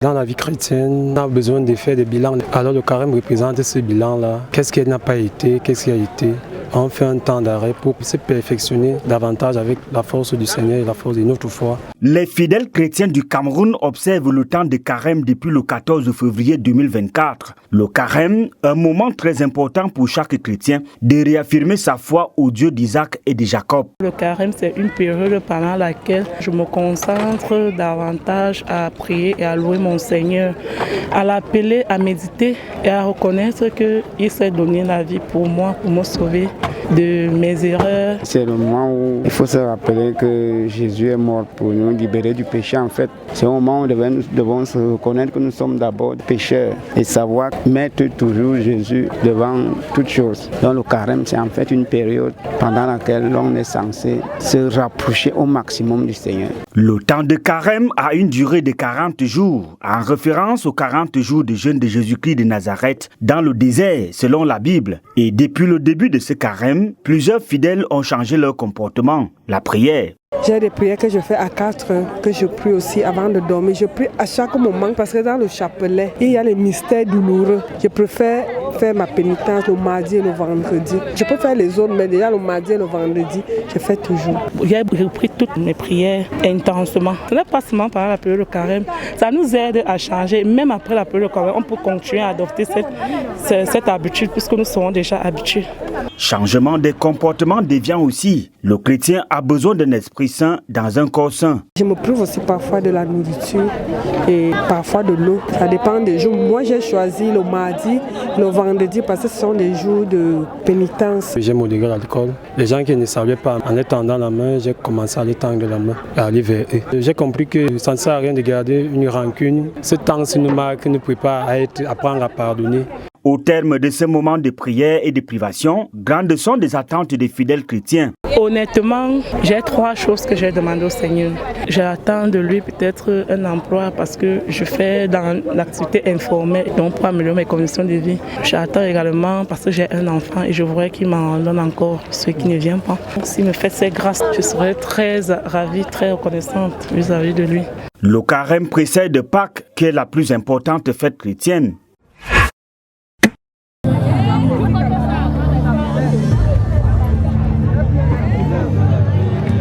Dans la vie chrétienne, on a besoin de faire des bilans. Alors le carême représente ce bilan-là. Qu'est-ce qui n'a pas été, qu'est-ce qui a été. On fait un temps d'arrêt pour se perfectionner davantage avec la force du Seigneur et la force de notre foi. Les fidèles chrétiens du Cameroun observent le temps de carême depuis le 14 février 2024. Le carême, un moment très important pour chaque chrétien de réaffirmer sa foi au Dieu d'Isaac et de Jacob. Le carême, c'est une période pendant laquelle je me concentre davantage à prier et à louer mon Seigneur, à l'appeler, à méditer et à reconnaître qu'il s'est donné la vie pour moi, pour me sauver de mes erreurs. C'est le moment où il faut se rappeler que Jésus est mort pour nous libérer du péché. En fait, c'est un moment où nous devons se reconnaître que nous sommes d'abord pécheurs et savoir mettre toujours Jésus devant toutes choses. Donc le carême, c'est en fait une période pendant laquelle l'on est censé se rapprocher au maximum du Seigneur. Le temps de carême a une durée de 40 jours, en référence aux 40 jours de jeûne de Jésus-Christ de Nazareth dans le désert, selon la Bible. Et depuis le début de ce carême, plusieurs fidèles ont changé leur comportement. La prière. J'ai des prières que je fais à 4 heures, que je prie aussi avant de dormir. Je prie à chaque moment parce que dans le chapelet, il y a les mystères douloureux. Je préfère faire ma pénitence le mardi et le vendredi. Je peux faire les autres, mais déjà le mardi et le vendredi, je fais toujours. J'ai repris toutes mes prières intensément. Ce n'est pas seulement pendant la période de carême. Ça nous aide à changer. Même après la période de carême, on peut continuer à adopter cette habitude puisque nous serons déjà habitués. Changement des comportements devient aussi. Le chrétien a besoin d'un esprit saint dans un corps saint. Je me prive aussi parfois de la nourriture et parfois de l'eau. Ça dépend des jours. Moi, j'ai choisi le mardi, le vendredi parce que ce sont des jours de pénitence. J'ai modéré l'alcool. Les gens qui ne savaient pas, en étendant la main, j'ai commencé à les tendre la main et à aller vers eux. J'ai compris que ça ne sert à rien de garder une rancune. Ce temps nous marque, nous prépare à apprendre à pardonner. Au terme de ce moment de prière et de privation, grandes sont les attentes des fidèles chrétiens. Honnêtement, j'ai 3 choses que j'ai demandé au Seigneur. J'attends de lui peut-être un emploi parce que je fais dans l'activité informelle, donc pour améliorer mes conditions de vie. J'attends également parce que j'ai un enfant et je voudrais qu'il m'en donne encore ceux qui ne viennent pas. S'il me fait ses grâces, je serai très ravie, très reconnaissante vis-à-vis de lui. Le carême précède Pâques, qui est la plus importante fête chrétienne.